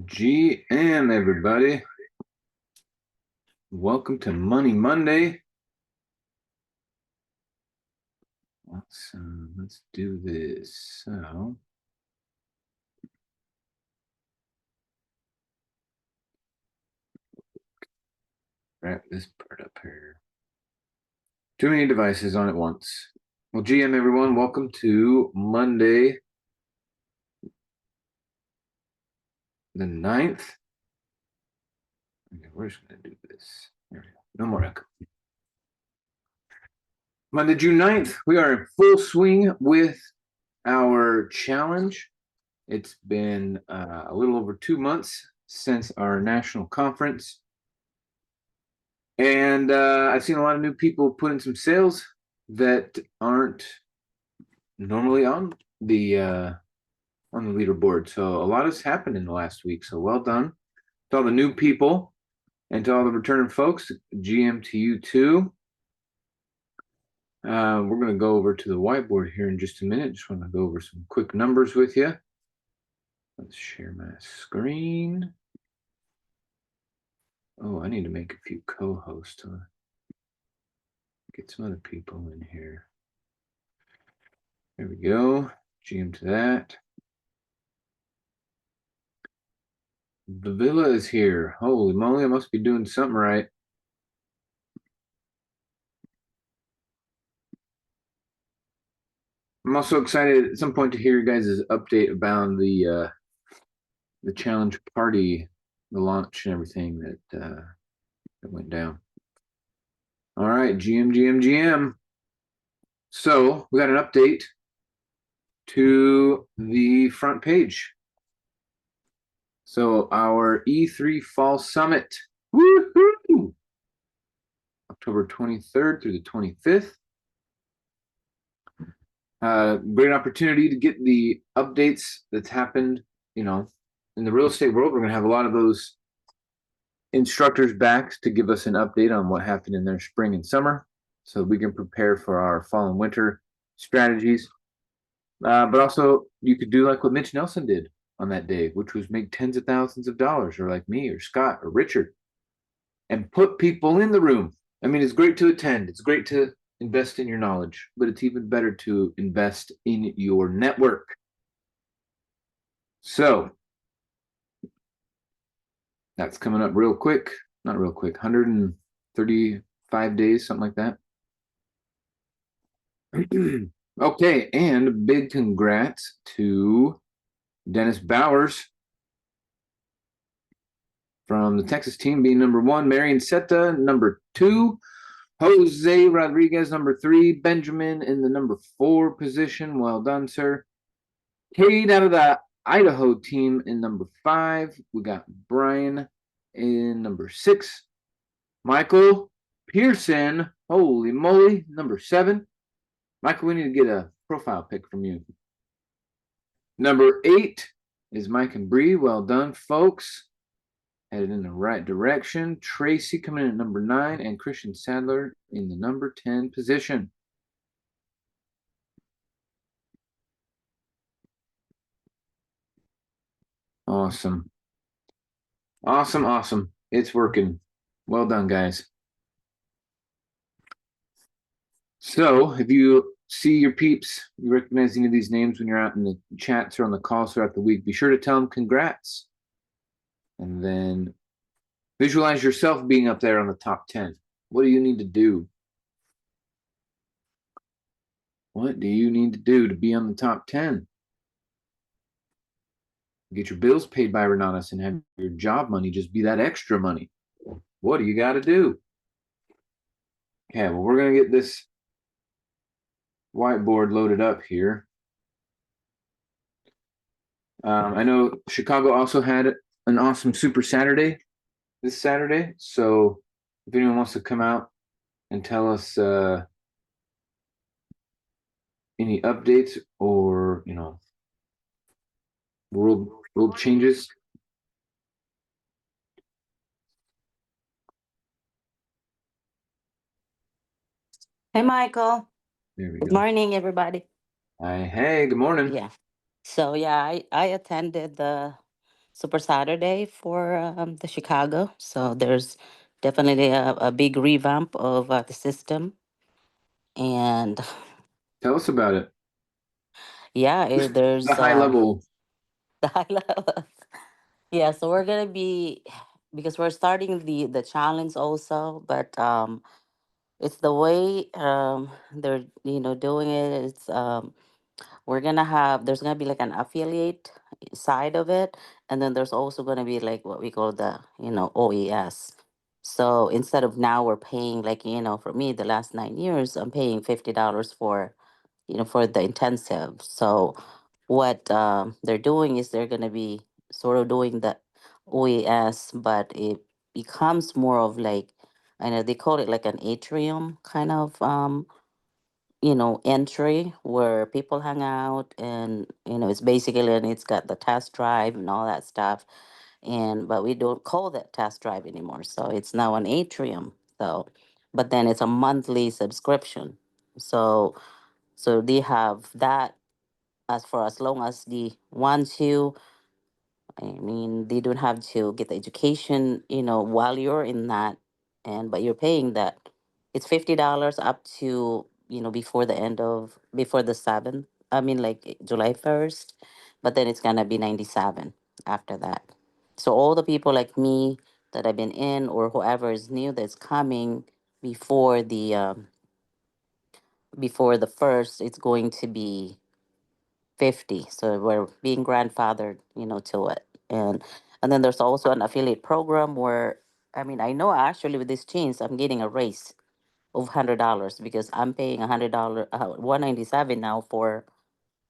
GM, everybody. Welcome to Money Monday. Let's do this. So, wrap this part up here. Too many devices on at once. Well, GM, everyone, welcome to Monday, the 9th. Okay, we're just going to do this. There we go. No more echo. Monday, June 9th, we are in full swing with our challenge. It's been a little over 2 months since our national conference. And I've seen a lot of new people put in some sales that aren't normally on the leaderboard. So a lot has happened in the last week. So well done to all the new people and to all the returning folks. GM to you too. We're going to go over to the whiteboard here in just a minute. Just want to go over some quick numbers with you. Let's share my screen. Oh, I need to make a few co-hosts. Get some other people in here. There we go. GM to that. The villa is here. Holy moly, I must be doing something right. I'm also excited at some point to hear you guys' update about the challenge party, the launch and everything that went down. All right, GM. So we got an update to the front page. So our E3 Fall Summit, woohoo! October 23rd through the 25th. Great opportunity to get the updates that's happened, in the real estate world. We're going to have a lot of those instructors back to give us an update on what happened in their spring and summer so we can prepare for our fall and winter strategies. But also you could do like what Mitch Nelson did on that day, which was make tens of thousands of dollars, or like me or Scott or Richard, and put people in the room. I mean, it's great to attend. It's great to invest in your knowledge, but it's even better to invest in your network. So that's coming up real quick. Not real quick, 135 days, something like that. Okay, and big congrats to Dennis Bowers from the Texas team being number 1, Marion Seta number 2, Jose Rodriguez number 3, Benjamin in the number 4 position. Well done, sir. Cade out of the Idaho team in number 5. We got Brian in number 6. Michael Pearson, holy moly, number 7. Michael, we need to get a profile pic from you. Number 8 is Mike and Bree. Well done, folks. Headed in the right direction. Tracy coming in at number 9 and Christian Sadler in the number 10 position. Awesome. Awesome. It's working. Well done, guys. So if you see your peeps, you recognize any of these names when you're out in the chats or on the calls throughout the week, be sure to tell them congrats. And then visualize yourself being up there on the top 10. What do you need to do? What do you need to do to be on the top 10? Get your bills paid by Renatus and have your job money just be that extra money. What do you got to do? Okay, well, we're going to get this whiteboard loaded up here. I know Chicago also had an awesome Super Saturday this Saturday. So if anyone wants to come out and tell us any updates or, world changes. Hey, Michael. There we Good go. morning, everybody. Hey, good morning. Yeah. So, yeah, I attended the Super Saturday for the Chicago. So there's definitely a big revamp of the system. And Tell us about it. yeah, Just the there's high level. the high level. Yeah, so we're gonna be because we're starting the challenge also, but it's the way they're doing it. It's we're gonna have there's gonna be like an affiliate side of it, and then there's also gonna be like what we call the OES. So instead of now we're paying like for me the last 9 years I'm paying $50 for for the intensive. So what they're doing is they're gonna be sort of doing the OES, but it becomes more of like I know they call it like an atrium kind of entry where people hang out, and it's basically, and it's got the test drive and all that stuff. And but we don't call that test drive anymore. So it's now an atrium. So but then it's a monthly subscription. So they have that as for as long as they want to. I mean, they don't have to get the education, while you're in that, and but you're paying that. It's $50 up to before the 7th. I mean, like July 1st, but then it's gonna be 97 after that. So all the people like me that have been in, or whoever is new that's coming before the first, it's going to be 50. So we're being grandfathered, to it. And then there's also an affiliate program where I mean, I know actually with this change I'm getting a raise of $100 because I'm paying $100 197 now for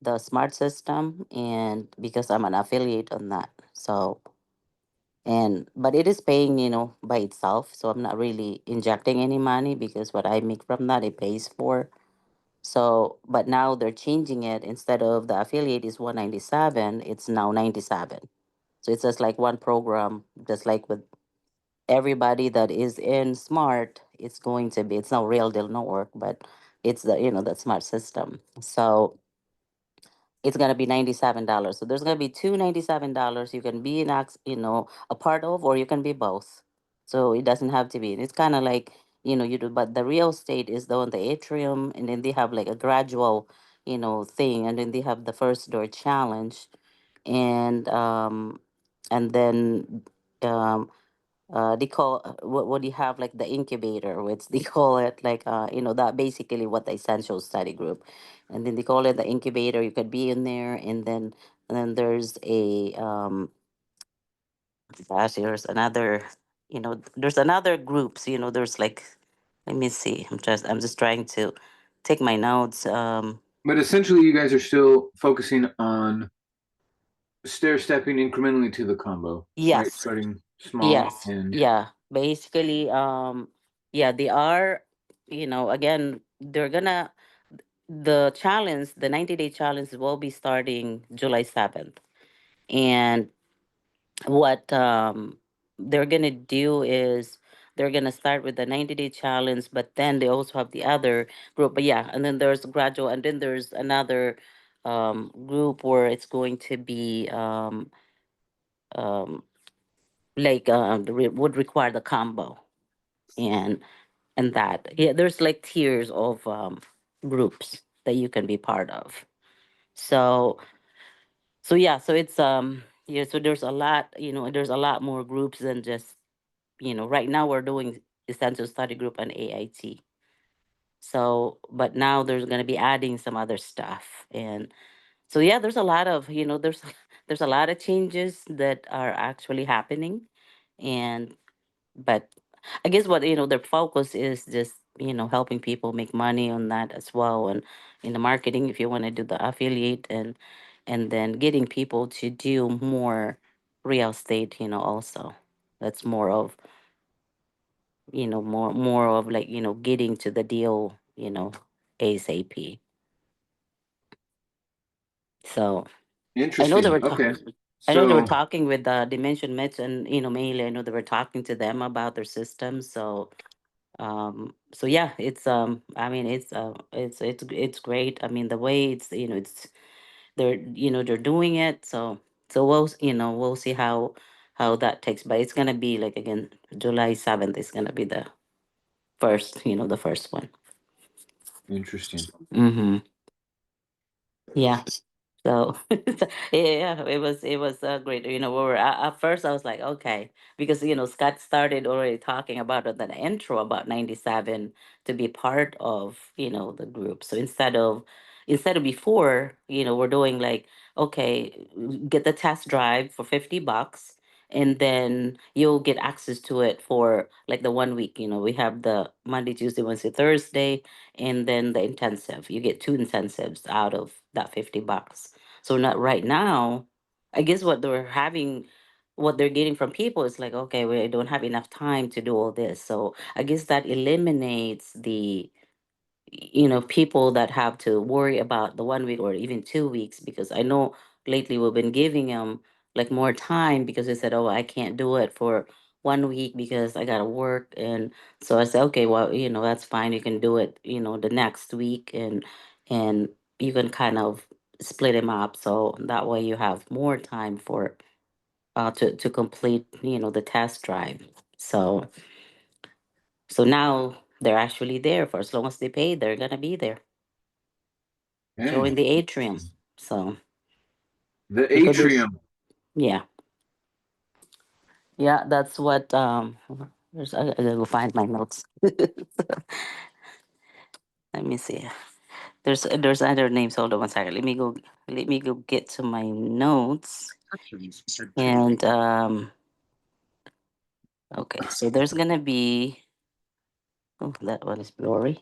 the smart system, and because I'm an affiliate on that. So and but it is paying, by itself. So I'm not really injecting any money because what I make from that it pays for. So, but now they're changing it. Instead of the affiliate is 197, it's now 97. So it's just like one program, just like with everybody that is in smart, it's going to be, it's not real deal network, but it's the smart system. So it's gonna be $97. So there's gonna be two $97 you can be a part of, or you can be both. So it doesn't have to be. It's kind of like you do, but the real estate is the one the atrium, and then they have like a gradual thing, and then they have the first door challenge, and then um they call what do you have like the incubator, which they call it like that basically what the essential study group, and then they call it the incubator. You could be in there, and then there's a gosh, there's another groups. There's like, let me see. I'm just trying to take my notes. But essentially, you guys are still focusing on stair stepping incrementally to the combo, right? Yes, Starting small yes, and yeah. Basically, yeah, they are. Again, they're gonna the 90-day challenge will be starting July 7th. And what they're gonna do is they're gonna start with the 90-day challenge, but then they also have the other group. But yeah, and then there's gradual, and then there's another group where it's going to be um like would require the combo, and that, yeah, there's like tiers of groups that you can be part of. So yeah, so it's yeah, so there's a lot, there's a lot more groups than just, right now we're doing essential study group and AIT. So but now there's going to be adding some other stuff. And so yeah, there's a lot of, there's a lot of changes that are actually happening. And but I guess what their focus is just helping people make money on that as well, and in the marketing if you want to do the affiliate, and then getting people to do more real estate, also. That's more of more of like getting to the deal, ASAP. So I know they interesting. were Okay. talking. I know they were So talking with Dimension Mitch and mainly I know they were talking to them about their system. So yeah, it's I mean it's great. I mean the way it's they're they're doing it. So So we'll see how that takes. But it's gonna be like, again, July 7th is gonna be the first, the first one. Interesting. Mm-hmm. Yeah. So yeah, it was great. We were at first I was like, okay, because Scott started already talking about it, the intro about 97 to be part of the group. So instead of before, we're doing like, okay, get the test drive for $50, and then you'll get access to it for like the 1 week. We have the Monday, Tuesday, Wednesday, Thursday, and then the intensive. You get two intensives out of that $50. So not right now, I guess what they're getting from people is like, okay, we don't have enough time to do all this. So I guess that eliminates the people that have to worry about the 1 week or even 2 weeks, because I know lately we've been giving them like more time because they said, oh, I can't do it for 1 week because I gotta work. And so I said, okay, well, that's fine, you can do it the next week, and you can kind of split them up so that way you have more time for to complete the test drive. So now they're actually there. For as long as they pay, they're gonna be there. Okay. Join the atrium. So The because there's atrium. yeah, yeah, that's what there's I gotta go find my notes. Let me see. There's other names. Hold on one second. Let me go get to my notes. And okay, so there's gonna be, oh, that one is blurry.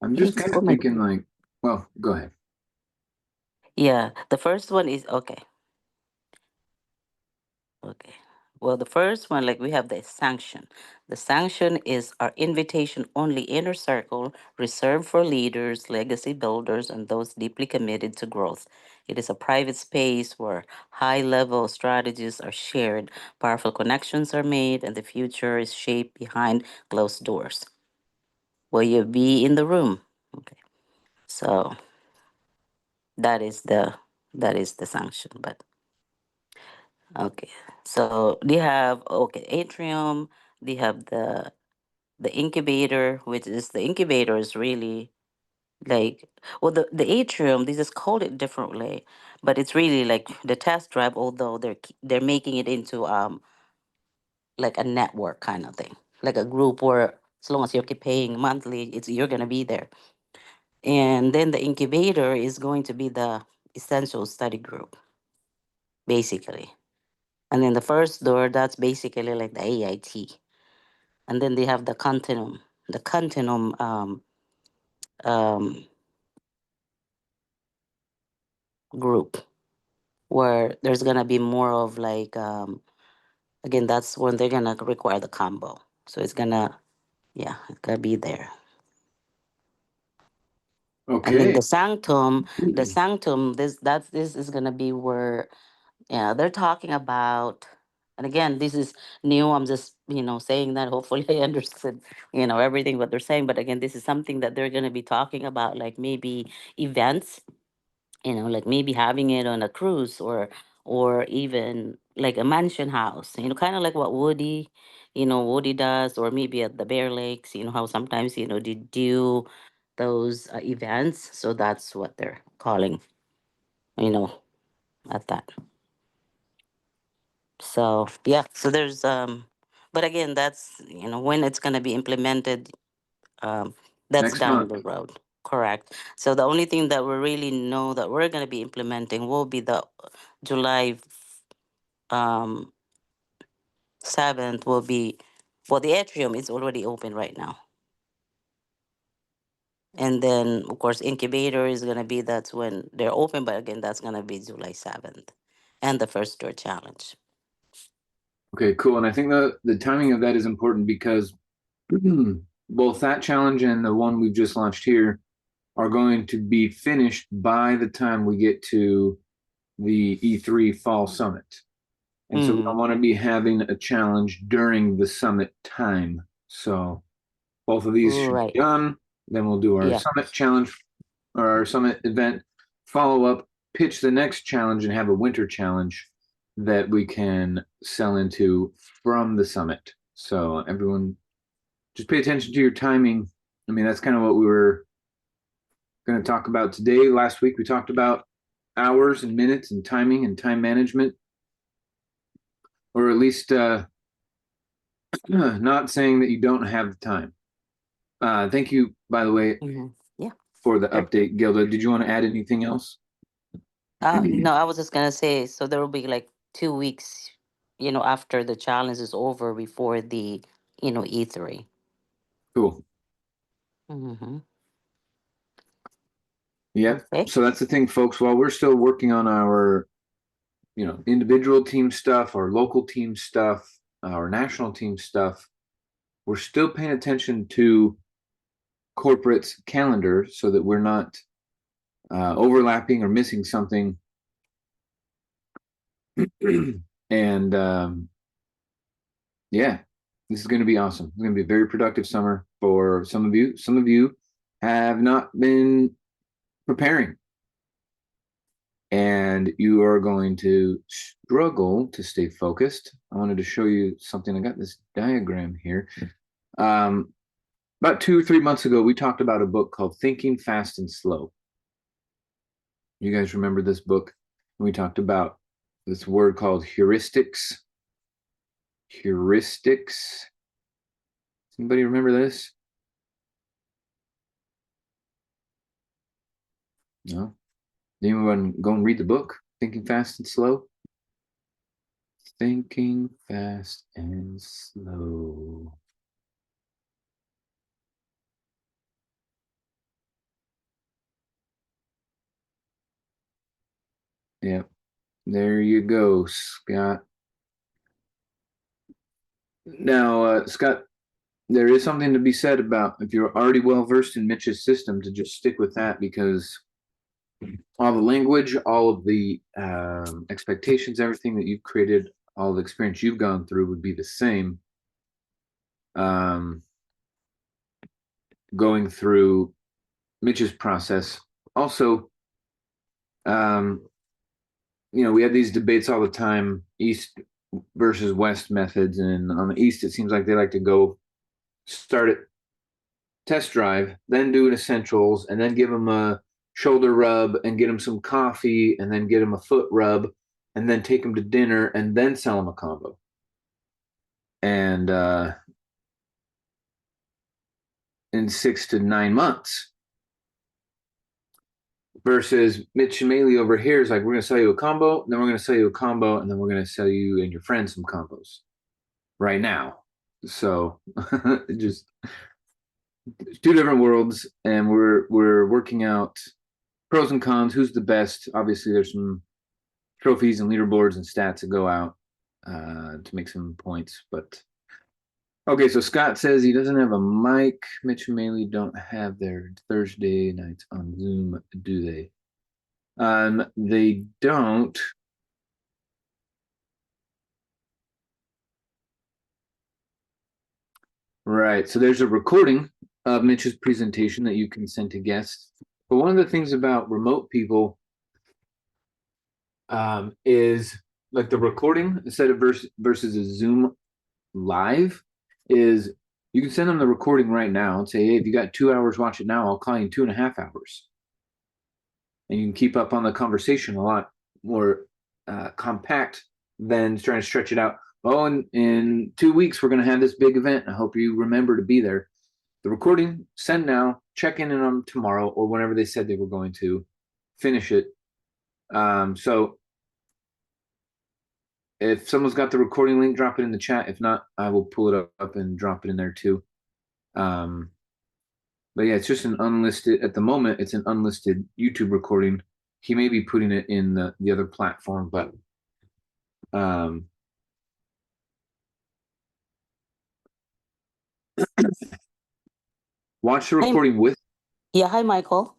I'm I need just to kind put of my, thinking like, well, go ahead. yeah, the first one is okay. Okay. Well, the first one, like we have the sanction. The sanction is our invitation only inner circle reserved for leaders, legacy builders, and those deeply committed to growth. It is a private space where high level strategies are shared, powerful connections are made, and the future is shaped behind closed doors. Will you be in the room? Okay. So that is the sanction. But okay. So they have, okay, atrium, they have the incubator, which is the incubator is really like, well, the atrium, they just called it differently, but it's really like the test drive, although they're making it into like a network kind of thing, like a group where as long as you're keep paying monthly, you're gonna be there. And then the incubator is going to be the essential study group, basically. And then the first door, that's basically like the AIT. And then they have the continuum um, group, where there's gonna be more of like, again, that's when they're gonna require the combo. So it's gonna be there. And then Okay. the sanctum, this is gonna be where, yeah, they're talking about, and again, this is new. I'm just, saying that hopefully I understood, everything what they're saying. But again, this is something that they're gonna be talking about, like maybe events, like maybe having it on a cruise, or even like a mansion house, kind of like what Woody does, or maybe at the Bear Lakes, how sometimes, they do those events. So that's what they're calling, you know, at that. So yeah, so there's but again, that's when it's gonna be implemented, um, that's Next down month. the road. Correct. So the only thing that we really know that we're going to be implementing will be the July um, 7th will be, well, the atrium is already open right now. And then, of course, incubator is going to be, that's when they're open. But again, that's going to be July 7th. And the first door challenge. Okay, cool. And I think the timing of that is important because both that challenge and the one we've just launched here are going to be finished by the time we get to the E3 Fall Summit. And so we don't Mm, want to be having a challenge during the summit time. So both of these should be right. done. Then we'll do our Yeah. summit challenge or our summit event follow up pitch the next challenge and have a winter challenge that we can sell into from the summit. So everyone, just pay attention to your timing. I mean, that's kind of what we were going to talk about today. Last week we talked about hours and minutes and timing and time management, or at least not saying that you don't have the time. Thank you, by the way, Yeah. for the Sure. update, Gilda. Did you want to add anything else? No, I was just gonna say, so there will be like 2 weeks, after the challenge is over before the, E3. Cool. Mm-hmm. Yep. Okay. So that's the thing, folks. While we're still working on our, individual team stuff, our local team stuff, our national team stuff, we're still paying attention to corporate's calendar so that we're not overlapping or missing something. And yeah, this is going to be awesome. It's going to be a very productive summer for some of you. Some of you have not been preparing, and you are going to struggle to stay focused. I wanted to show you something. I got this diagram here. About 2 or 3 months ago, we talked about a book called Thinking Fast and Slow. You guys remember this book? We talked about this word called heuristics. Heuristics. Anybody remember this? No? Anyone go and read the book? Thinking Fast and Slow? Thinking Fast and Slow. Yep. There you go, Scott. Now, Scott, there is something to be said about if you're already well versed in Mitch's system to just stick with that, because all the language, all of the expectations, everything that you've created, all the experience you've gone through would be the same. Going through Mitch's process. Also, we have these debates all the time, East versus West methods. And on the East, it seems like they like to go start it, test drive, then do an essentials, and then give them a shoulder rub and get them some coffee, and then get them a foot rub, and then take them to dinner, and then sell them a combo. And in 6 to 9 months. Versus Mitch Maley over here is like, we're going to sell you a combo, then we're going to sell you a combo, and then we're going to sell you and your friends some combos right now. So just two different worlds, and we're working out pros and cons, who's the best. Obviously, there's some trophies and leaderboards and stats that go out to make some points. But okay, so Scott says he doesn't have a mic. Mitch and Maley don't have their Thursday nights on Zoom, do they? They don't. Right. So there's a recording of Mitch's presentation that you can send to guests. But one of the things about remote people is like the recording instead of versus a Zoom live is you can send them the recording right now and say, hey, if you got 2 hours, watch it now. I'll call you in 2.5 hours. And you can keep up on the conversation a lot more compact than trying to stretch it out. Oh, in 2 weeks, we're going to have this big event. I hope you remember to be there. The recording, send now, check in on them tomorrow or whenever they said they were going to finish it. So if someone's got the recording link, drop it in the chat. If not, I will pull it up and drop it in there too. But yeah, it's just an unlisted, at the moment, it's an unlisted YouTube recording. He may be putting it in the other platform, but watch the Hey, recording with. yeah, hi Michael.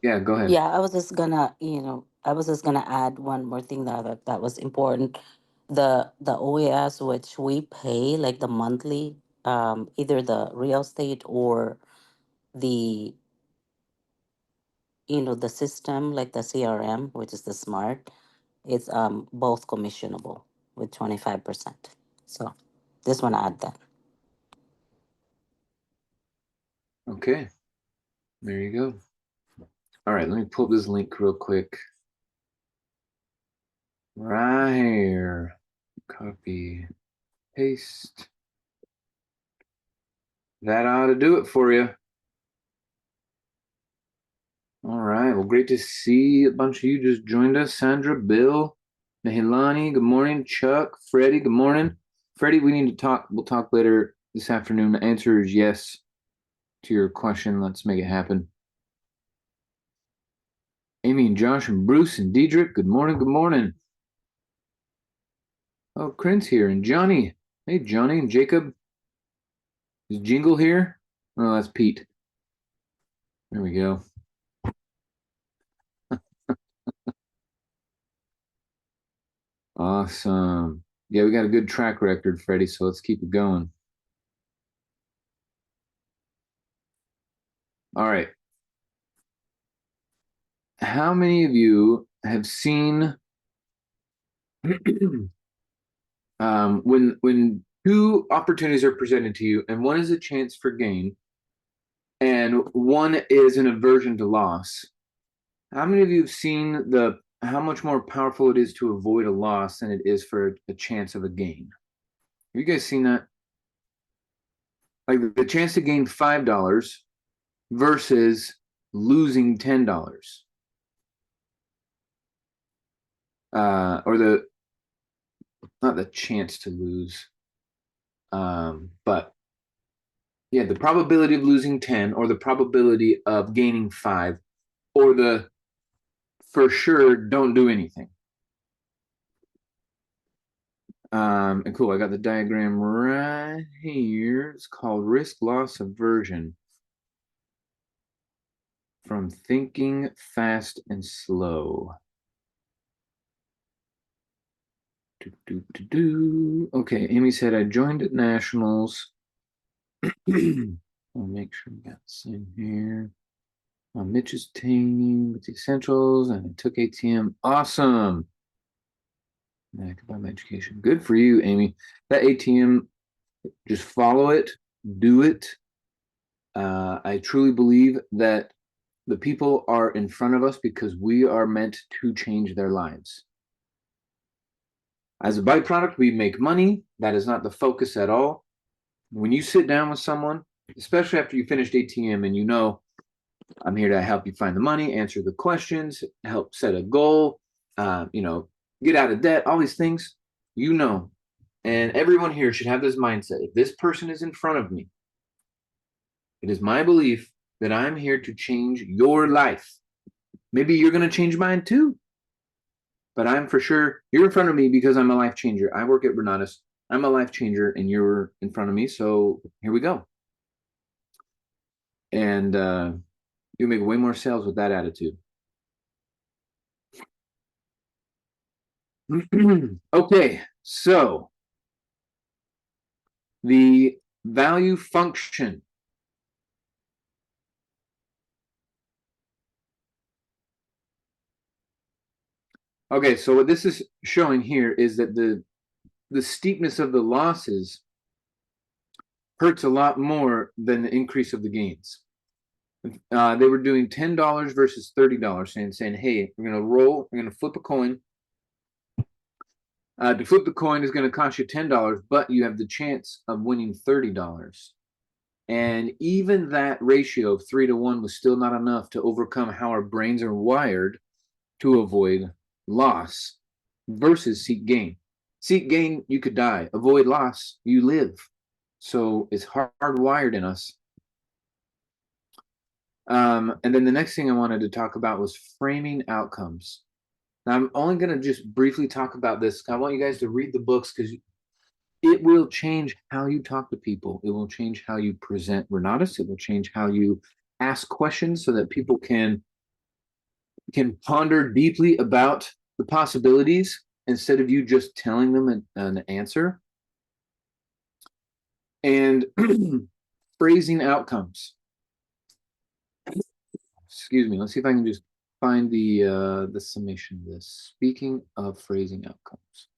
Yeah, go ahead. Yeah, I was just gonna add one more thing that was important. The OAS which we pay like the monthly, either the real estate or the the system like the CRM, which is the smart, it's both commissionable with 25%. So just want to add that. Okay. There you go. All right, let me pull up this link real quick. Right here. Copy, paste. That ought to do it for you. All right. Well, great to see a bunch of you just joined us. Sandra, Bill, Nahilani, good morning. Chuck, Freddie, good morning. Freddie, we need to talk. We'll talk later this afternoon. The answer is yes to your question. Let's make it happen. Amy and Josh and Bruce and Diedrich, good morning. Good morning. Oh, Corinne's here and Johnny. Hey, Johnny and Jacob. Is Jingle here? Oh, that's Pete. There we go. Awesome. Yeah, we got a good track record, Freddie, so let's keep it going. All right. How many of you have seen when two opportunities are presented to you and one is a chance for gain and one is an aversion to loss? How many of you have seen how much more powerful it is to avoid a loss than it is for a chance of a gain? Have you guys seen that? Like the chance to gain $5 versus losing $10. Or not the chance to lose, but yeah, the probability of losing 10 or the probability of gaining 5 or the for sure don't do anything. And cool, I got the diagram right here. It's called risk loss aversion. From Thinking Fast and Slow. Okay, Amy said I joined at Nationals. I'll make sure we got the same here. On Mitch's team with the essentials, and I took ATM. Awesome. I could buy my education. Good for you, Amy. That ATM, just follow it, do it. I truly believe that the people are in front of us because we are meant to change their lives. As a byproduct, we make money. That is not the focus at all. When you sit down with someone, especially after you finished ATM and you know, I'm here to help you find the money, answer the questions, help set a goal, get out of debt, all these things, and everyone here should have this mindset. If this person is in front of me, it is my belief that I'm here to change your life. Maybe you're going to change mine too. But I'm for sure, you're in front of me because I'm a life changer. I work at Renatus. I'm a life changer and you're in front of me. So here we go. And you make way more sales with that attitude. Okay, so the value function. Okay, so what this is showing here is that the steepness of the losses hurts a lot more than the increase of the gains. They were doing $10 versus $30, saying, hey, we're going to roll, we're going to flip a coin. To flip the coin is going to cost you $10, but you have the chance of winning $30. And even that ratio of 3-to-1 was still not enough to overcome how our brains are wired to avoid loss versus seek gain. Seek gain, you could die. Avoid loss, you live. So it's hardwired in us. And then the next thing I wanted to talk about was framing outcomes. Now, I'm only going to just briefly talk about this. I want you guys to read the books because it will change how you talk to people. It will change how you present Renatus. It will change how you ask questions so that people can ponder deeply about the possibilities instead of you just telling them an answer. And phrasing outcomes. excuse me. Let's see if I can just find the summation of this. Speaking of phrasing outcomes.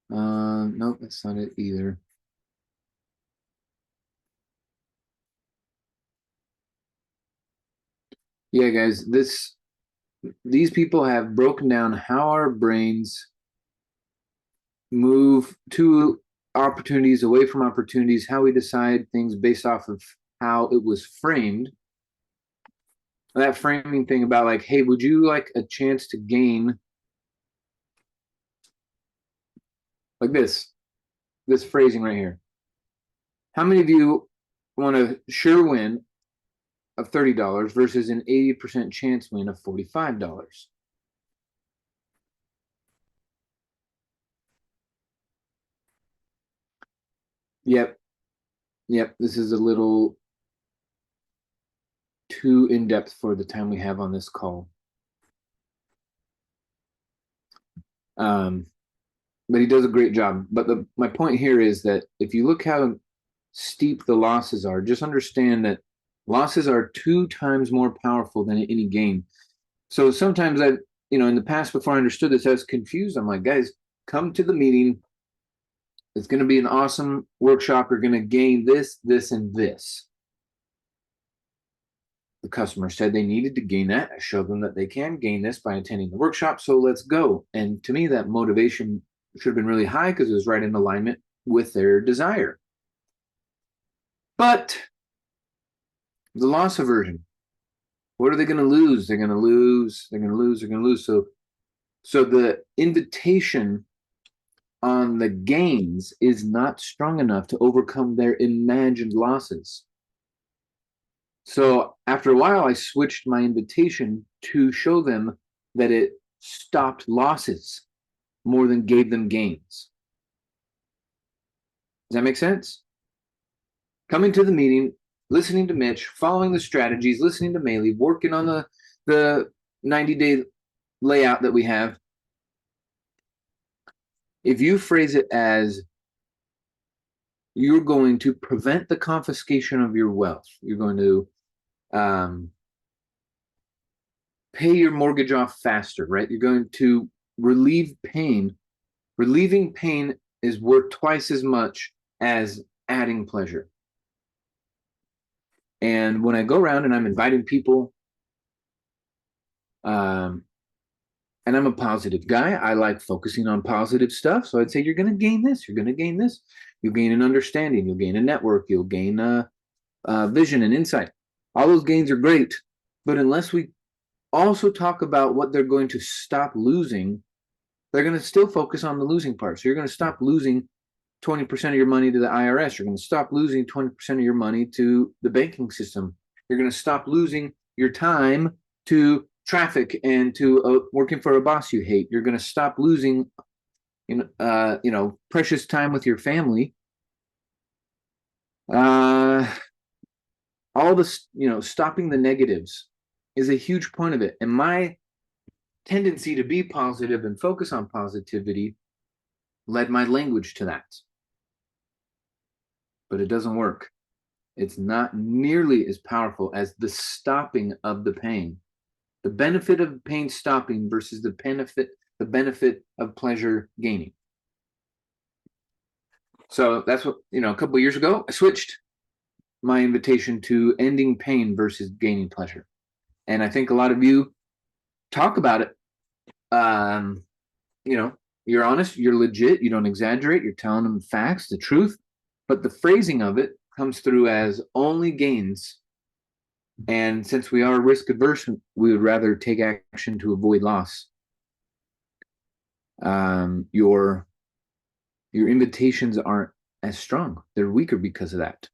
Nope, that's not it either. Yeah, guys, these people have broken down how our brains move to opportunities, away from opportunities, how we decide things based off of how it was framed. That framing thing about like, hey, would you like a chance to gain like this phrasing right here? How many of you want a sure win of $30 versus an 80% chance win of $45? Yep. Yep. This is a little too in-depth for the time we have on this call. But he does a great job. But my point here is that if you look how steep the losses are, just understand that losses are 2 times more powerful than any gain. So sometimes in the past, before I understood this, I was confused. I'm like, guys, come to the meeting. It's going to be an awesome workshop. You're going to gain this, this, and this. The customer said they needed to gain that. I showed them that they can gain this by attending the workshop. So let's go. And to me, that motivation should have been really high because it was right in alignment with their desire. But the loss aversion, what are they going to lose? They're going to lose. They're going to lose. They're going to lose. So the invitation on the gains is not strong enough to overcome their imagined losses. So after a while, I switched my invitation to show them that it stopped losses more than gave them gains. Does that make sense? Coming to the meeting, listening to Mitch, following the strategies, listening to Maylee, working on the 90-day layout that we have. If you phrase it as you're going to prevent the confiscation of your wealth, you're going to pay your mortgage off faster, right? You're going to relieve pain. Relieving pain is worth twice as much as adding pleasure. And when I go around and I'm inviting people, and I'm a positive guy, I like focusing on positive stuff. So I'd say you're going to gain this. You're going to gain this. You'll gain an understanding. You'll gain a network. You'll gain vision and insight. All those gains are great. But unless we also talk about what they're going to stop losing, they're going to still focus on the losing part. So you're going to stop losing 20% of your money to the IRS. You're going to stop losing 20% of your money to the banking system. You're going to stop losing your time to traffic and to working for a boss you hate. You're going to stop losing, precious time with your family. All this, stopping the negatives is a huge point of it. And my tendency to be positive and focus on positivity led my language to that. But it doesn't work. It's not nearly as powerful as the stopping of the pain. The benefit of pain stopping versus the benefit of pleasure gaining. So that's what, a couple of years ago, I switched my invitation to ending pain versus gaining pleasure. And I think a lot of you talk about it. You're honest, you're legit, you don't exaggerate, you're telling them facts, the truth, but the phrasing of it comes through as only gains. And since we are risk averse, we would rather take action to avoid loss. Your invitations aren't as strong. They're weaker because of that.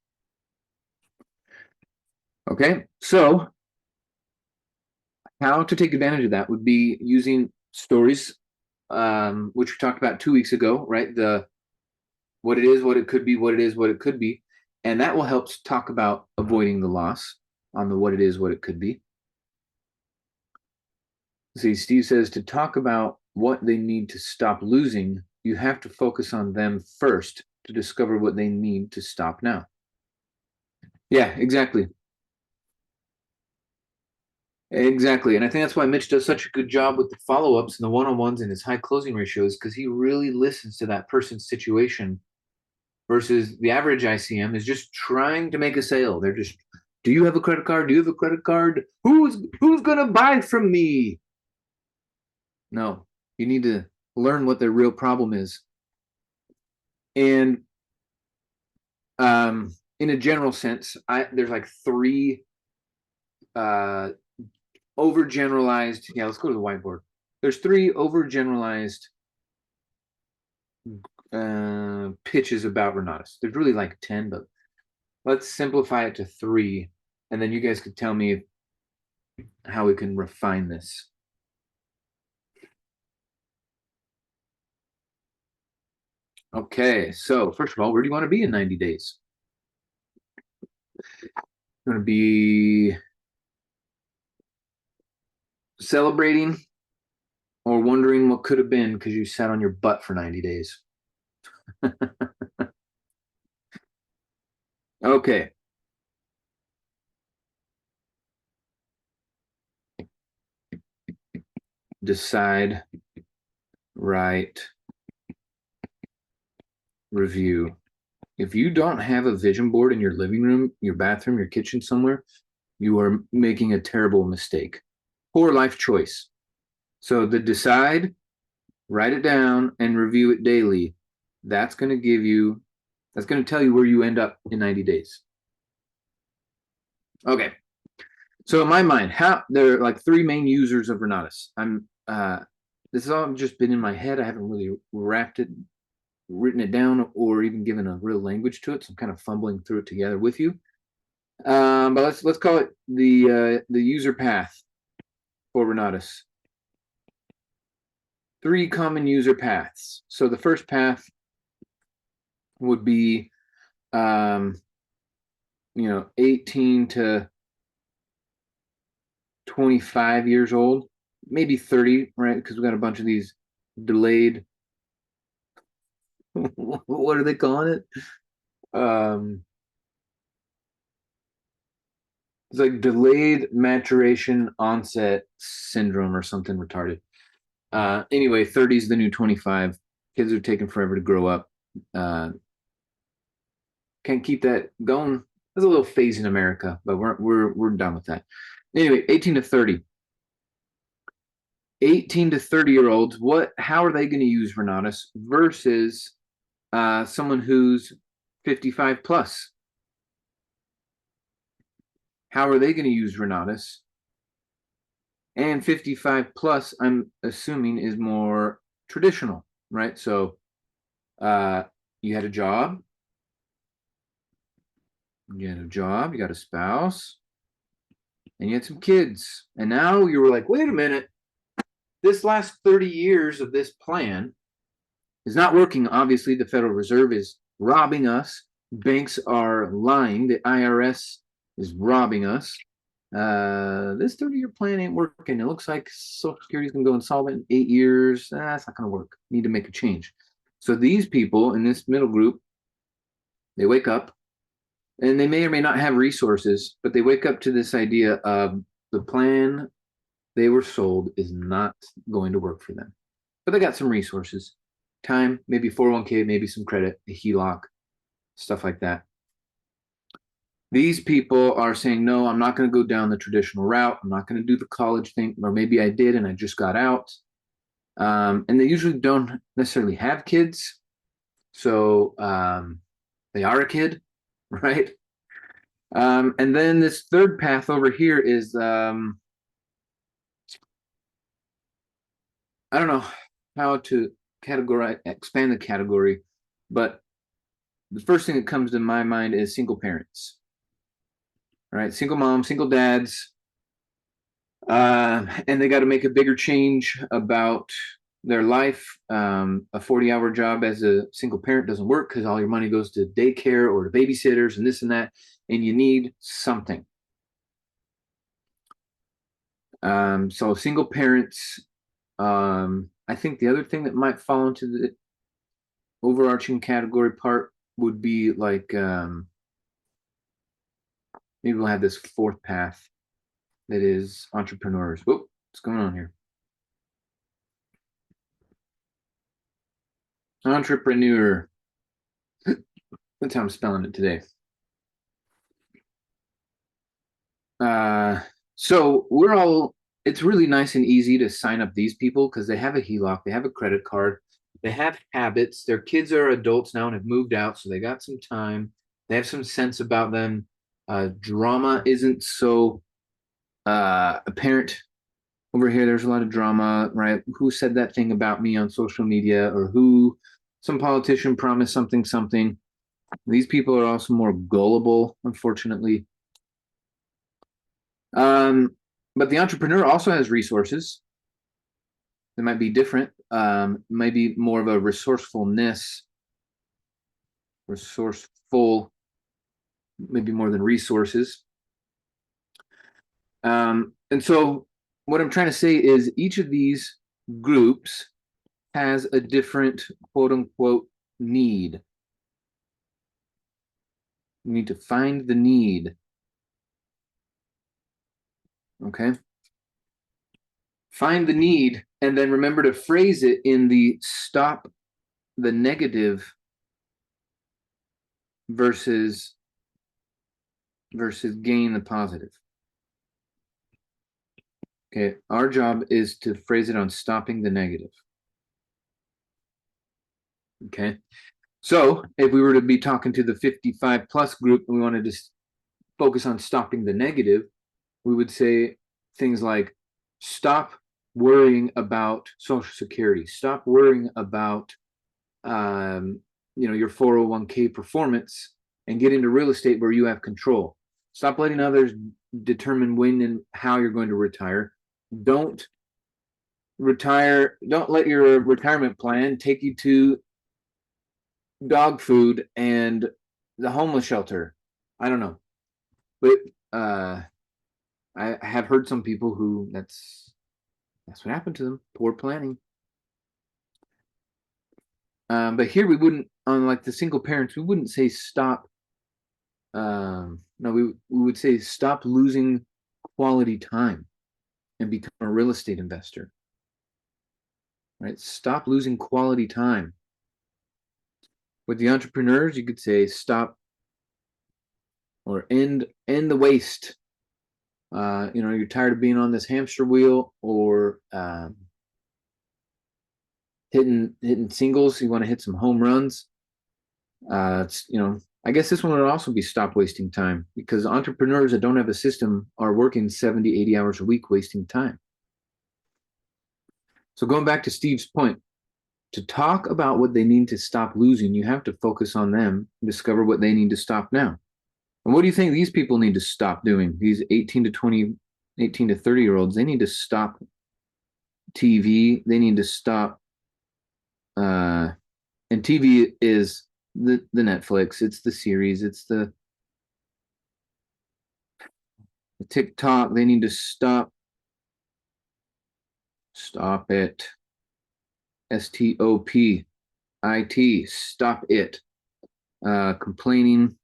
Okay, so how to take advantage of that would be using stories, which we talked about 2 weeks ago, right? What it is, what it could be, what it is, what it could be. And that will help talk about avoiding the loss on the what it is, what it could be. See, Steve says to talk about what they need to stop losing, you have to focus on them first to discover what they need to stop now. Yeah, exactly. Exactly. And I think that's why Mitch does such a good job with the follow-ups and the one-on-ones and his high closing ratios, because he really listens to that person's situation versus the average ICM is just trying to make a sale. They're just, do you have a credit card? Do you have a credit card? Who's gonna buy from me? No, you need to learn what their real problem is. And in a general sense, there's like three overgeneralized. Yeah, let's go to the whiteboard. There's three overgeneralized pitches about Renatus. There's really like 10, but let's simplify it to three, and then you guys could tell me how we can refine this. Okay, so first of all, where do you want to be in 90 days? You want to be celebrating or wondering what could have been because you sat on your butt for 90 days? Okay. Decide, write, review. If you don't have a vision board in your living room, your bathroom, your kitchen somewhere, you are making a terrible mistake. Poor life choice. So the decide, write it down, and review it daily. That's going to tell you where you end up in 90 days. Okay. So in my mind, there are like three main users of Renatus. This has all just been in my head. I haven't really written it down, or even given a real language to it. So I'm kind of fumbling through it together with you. But let's call it the user path for Renatus. Three common user paths. So the first path would be 18 to 25 years old, maybe 30, right? Because we got a bunch of these delayed. What are they calling it? It's like delayed maturation onset syndrome or something retarded. Anyway, 30 is the new 25. Kids are taking forever to grow up. Can't keep that going. There's a little phase in America, but we're done with that. Anyway, 18 to 30. 18 to 30-year-olds, how are they going to use Renatus versus someone who's 55 plus? How are they going to use Renatus? And 55 plus, I'm assuming, is more traditional, right? So you had a job, you got a spouse, and you had some kids. And now you were like, wait a minute, this last 30 years of this plan is not working. Obviously, the Federal Reserve is robbing us. Banks are lying. The IRS is robbing us. This 30-year plan ain't working. It looks like Social Security is going to go insolvent in 8 years. That's not going to work. Need to make a change. So these people in this middle group, they wake up, and they may or may not have resources, but they wake up to this idea of the plan they were sold is not going to work for them. But they got some resources, time, maybe 401k, maybe some credit, a HELOC, stuff like that. These people are saying, no, I'm not going to go down the traditional route. I'm not going to do the college thing, or maybe I did and I just got out. And they usually don't necessarily have kids. So they are a kid, right? And then this third path over here is, I don't know how to expand the category, but the first thing that comes to my mind is single parents. All right, single moms, single dads, and they got to make a bigger change about their life. A 40-hour job as a single parent doesn't work because all your money goes to daycare or to babysitters and this and that, and you need something. So single parents, I think the other thing that might fall into the overarching category part would be like maybe we'll have this fourth path that is entrepreneurs. Whoop, what's going on here? Entrepreneur. That's how I'm spelling it today. So we're all, it's really nice and easy to sign up these people because they have a HELOC, they have a credit card, they have habits. Their kids are adults now and have moved out, so they got some time. They have some sense about them. Drama isn't so apparent over here. There's a lot of drama, right? Who said that thing about me on social media, or who some politician promised something. These people are also more gullible, unfortunately. But the entrepreneur also has resources. They might be different. Might be more of a resourcefulness, resourceful, maybe more than resources. And so what I'm trying to say is each of these groups has a different quote unquote need. You need to find the need. Okay. Find the need and then remember to phrase it in the stop the negative versus gain the positive. Okay, our job is to phrase it on stopping the negative. Okay, so if we were to be talking to the 55 plus group and we wanted to focus on stopping the negative, we would say things like stop worrying about Social Security, stop worrying about your 401k performance, and get into real estate where you have control. Stop letting others determine when and how you're going to retire. Don't let your retirement plan take you to dog food and the homeless shelter. I don't know, but I have heard some people who that's what happened to them. Poor planning. But here we wouldn't, unlike the single parents, we wouldn't say stop. No, we would say stop losing quality time and become a real estate investor. Right? Stop losing quality time. With the entrepreneurs, you could say stop or end the waste. You're tired of being on this hamster wheel or hitting singles. You want to hit some home runs. I guess this one would also be stop wasting time, because entrepreneurs that don't have a system are working 70, 80 hours a week, wasting time. So going back to Steve's point, to talk about what they need to stop losing, you have to focus on them and discover what they need to stop now. And what do you think these people need to stop doing? These 18 to 30-year-olds, they need to stop TV. They need to stop. And TV is the Netflix. It's the series. It's the TikTok. They need to stop. Stop it. STOPIT. Stop it. Complaining.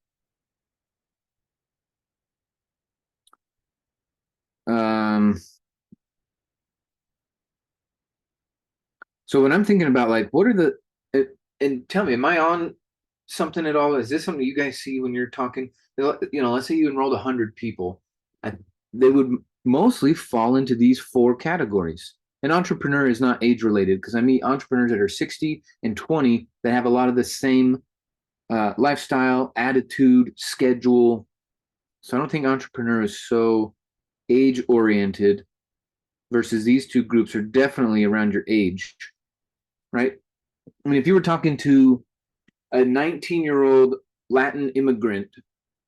So when I'm thinking about like, what are and tell me, am I on something at all? Is this something you guys see when you're talking? Let's say you enrolled 100 people. They would mostly fall into these four categories. An entrepreneur is not age related, because I meet entrepreneurs that are 60 and 20 that have a lot of the same lifestyle, attitude, schedule. So I don't think entrepreneur is so age oriented, versus these two groups are definitely around your age, right? I mean, if you were talking to a 19-year-old Latin immigrant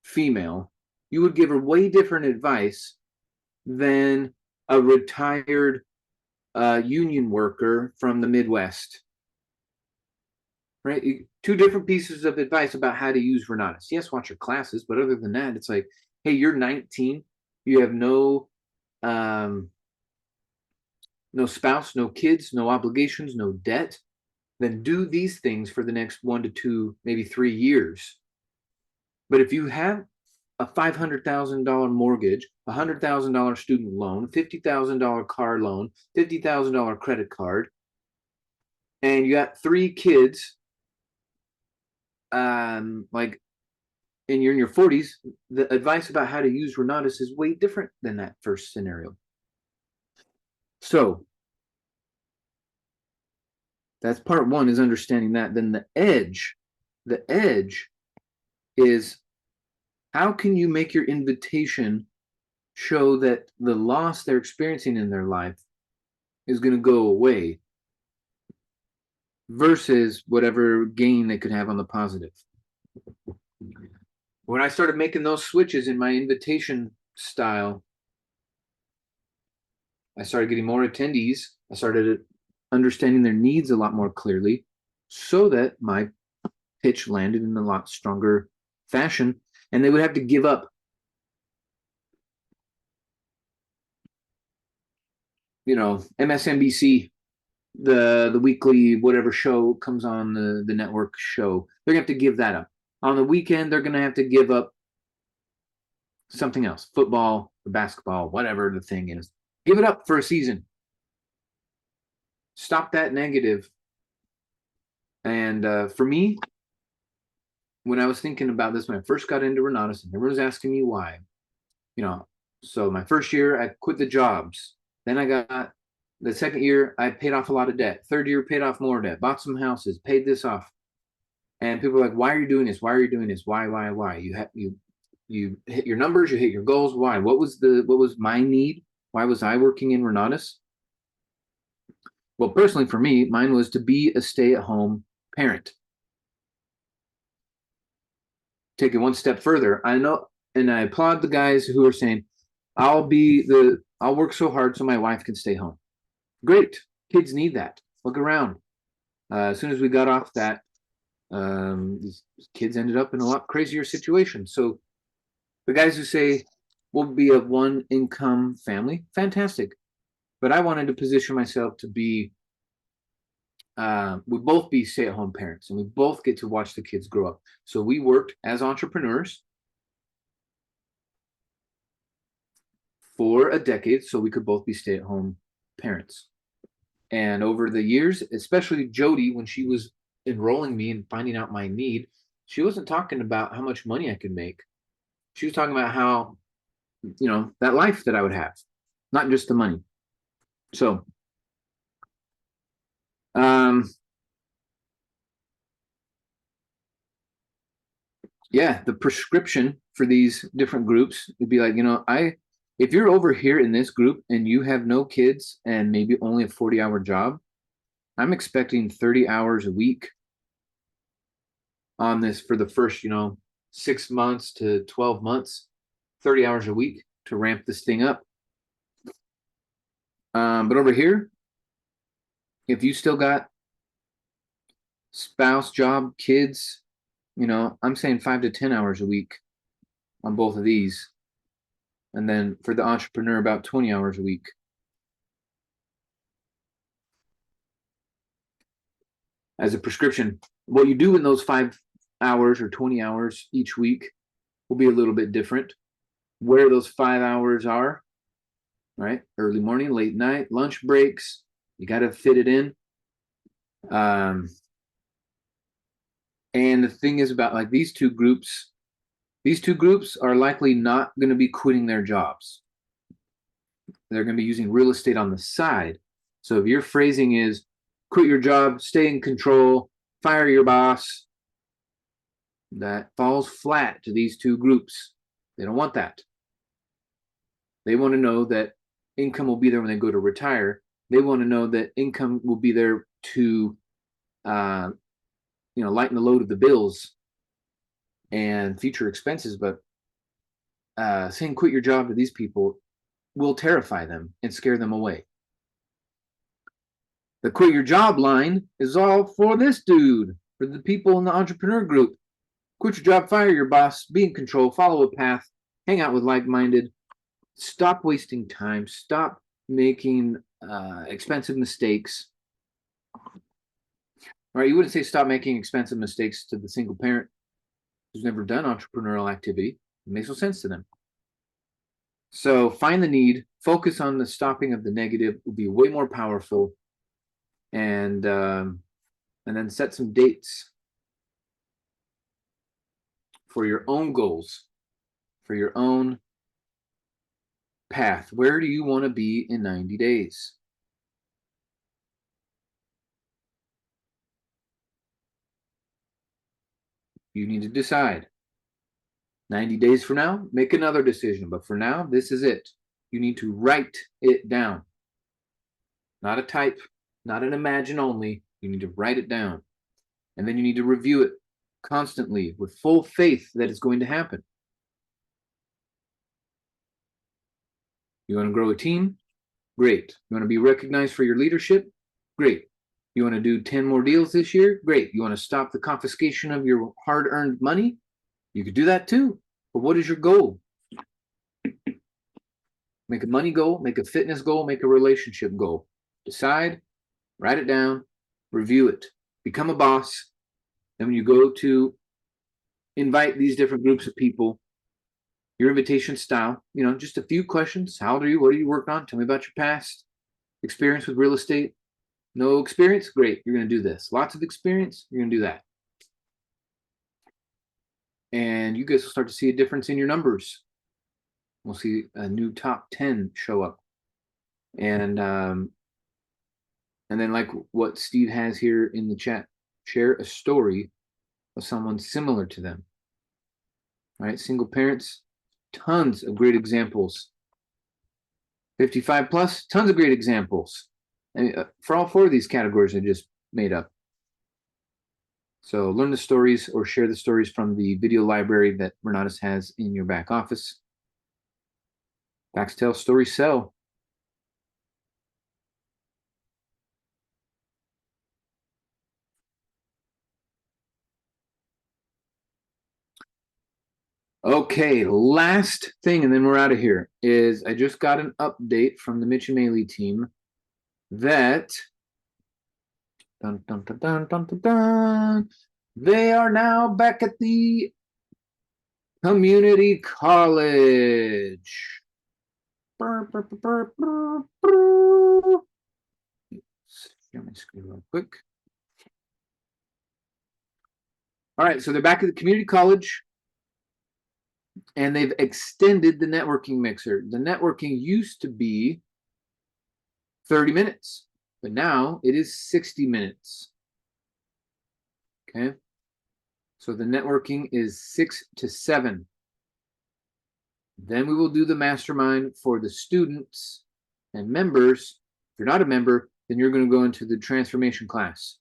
female, you would give her way different advice than a retired union worker from the Midwest, right? Two different pieces of advice about how to use Renatus. Yes, watch your classes, but other than that, it's like, hey, you're 19, you have no no spouse, no kids, no obligations, no debt, then do these things for the next 1 to 2, maybe 3 years. But if you have a $500,000 mortgage, a $100,000 student loan, $50,000 car loan, $50,000 credit card, and you got 3 kids, like, and you're in your 40s, the advice about how to use Renatus is way different than that first scenario. So that's part one, is understanding that. Then the edge is, how can you make your invitation show that the loss they're experiencing in their life is going to go away versus whatever gain they could have on the positive. When I started making those switches in my invitation style, I started getting more attendees. I started understanding their needs a lot more clearly, so that my pitch landed in a lot stronger fashion, and they would have to give up, MSNBC, the weekly whatever show comes on the network show. They're gonna have to give that up. On the weekend, they're gonna have to give up something else, football or basketball, whatever the thing is. Give it up for a season. Stop that negative. And for me, when I was thinking about this, when I first got into Renatus, and everyone was asking me why, so my first year, I quit the jobs. Then I got the second year, I paid off a lot of debt. Third year, paid off more debt, bought some houses, paid this off. And people are like, why are you doing this? Why are you doing this? Why? You hit your numbers, you hit your goals. Why? What was my need? Why was I working in Renatus? Well, personally for me, mine was to be a stay-at-home parent. Take it one step further. I know, and I applaud the guys who are saying, I'll work so hard so my wife can stay home. Great. Kids need that. Look around. As soon as we got off that, these kids ended up in a lot crazier situation. So the guys who say we'll be a one income family, fantastic. But I wanted to position myself to be, we both be stay-at-home parents, and we both get to watch the kids grow up. So we worked as entrepreneurs for a decade so we could both be stay-at-home parents. And over the years, especially Jody, when she was enrolling me and finding out my need, she wasn't talking about how much money I could make. She was talking about how, that life that I would have, not just the money. So, yeah, the prescription for these different groups would be like, if you're over here in this group and you have no kids and maybe only a 40-hour job, I'm expecting 30 hours a week on this for the first, 6 months to 12 months, 30 hours a week to ramp this thing up. But over here, if you still got spouse, job, kids, I'm saying 5 to 10 hours a week on both of these. And then for the entrepreneur, about 20 hours a week. As a prescription, what you do in those 5 hours or 20 hours each week will be a little bit different. Where those 5 hours are, right? Early morning, late night, lunch breaks, you got to fit it in. And the thing is about like these two groups are likely not going to be quitting their jobs. They're going to be using real estate on the side. So if your phrasing is quit your job, stay in control, fire your boss, that falls flat to these two groups. They don't want that. They want to know that income will be there when they go to retire. They want to know that income will be there to, lighten the load of the bills and future expenses. But saying quit your job to these people will terrify them and scare them away. The quit your job line is all for this dude, for the people in the entrepreneur group. Quit your job, fire your boss, be in control, follow a path, hang out with like-minded, stop wasting time, stop making expensive mistakes. All right, you wouldn't say stop making expensive mistakes to the single parent who's never done entrepreneurial activity. It makes no sense to them. So find the need, focus on the stopping of the negative, will be way more powerful, and then set some dates for your own goals, for your own path. Where do you want to be in 90 days? You need to decide. 90 days from now, make another decision. But for now, this is it. You need to write it down. Not a type, not an imagine only. You need to write it down. And then you need to review it constantly with full faith that it's going to happen. You want to grow a team? Great. You want to be recognized for your leadership? Great. You want to do 10 more deals this year? Great. You want to stop the confiscation of your hard-earned money? You could do that too. But what is your goal? Make a money goal, make a fitness goal, make a relationship goal. Decide, write it down, review it. Become a boss. Then when you go to invite these different groups of people, your invitation style, just a few questions. How old are you? What are you working on? Tell me about your past experience with real estate. No experience? Great. You're going to do this. Lots of experience? You're going to do that. And you guys will start to see a difference in your numbers. We'll see a new top 10 show up. And then like what Steve has here in the chat, share a story of someone similar to them. All right, single parents, tons of great examples. 55 plus, tons of great examples. And for all four of these categories I just made up. So learn the stories or share the stories from the video library that Renatus has in your back office. Facts tell, stories sell. Okay, last thing, and then we're out of here, is I just got an update from the Mitch and Maley team that dun, dun, dun, dun, dun, dun, dun, they are now back at the community college. Share my screen real quick. All right, so they're back at the community college, and they've extended the networking mixer. The networking used to be 30 minutes, but now it is 60 minutes. Okay, so the networking is 6 to 7. Then we will do the mastermind for the students and members. If you're not a member, then you're going to go into the transformation class.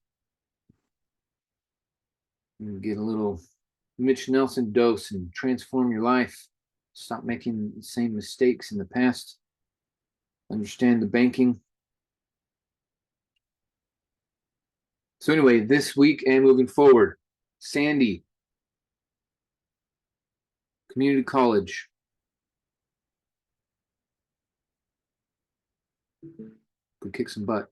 And get a little Mitch Nelson dose and transform your life. Stop making the same mistakes in the past. Understand the banking. So anyway, this week and moving forward, Sandy, community college. Could kick some butt.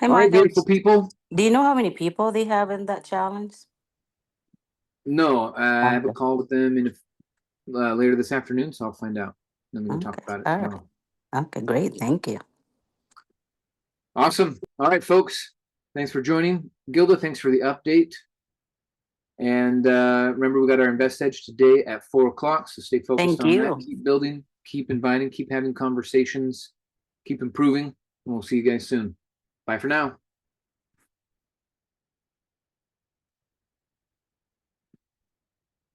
Hey, All right, Michael, beautiful people. do you know how many people they have in that challenge? No, I have a call with them in later this afternoon, so I'll find out. Then we can talk about it tomorrow. Okay, great. Thank you. Awesome. All right, folks. Thanks for joining. Gilda, thanks for the update. And remember, we got our Invest Edge today at 4 o'clock, so stay focused on that. Keep building, keep inviting, keep having conversations, keep improving, and we'll see you guys soon. Bye for now.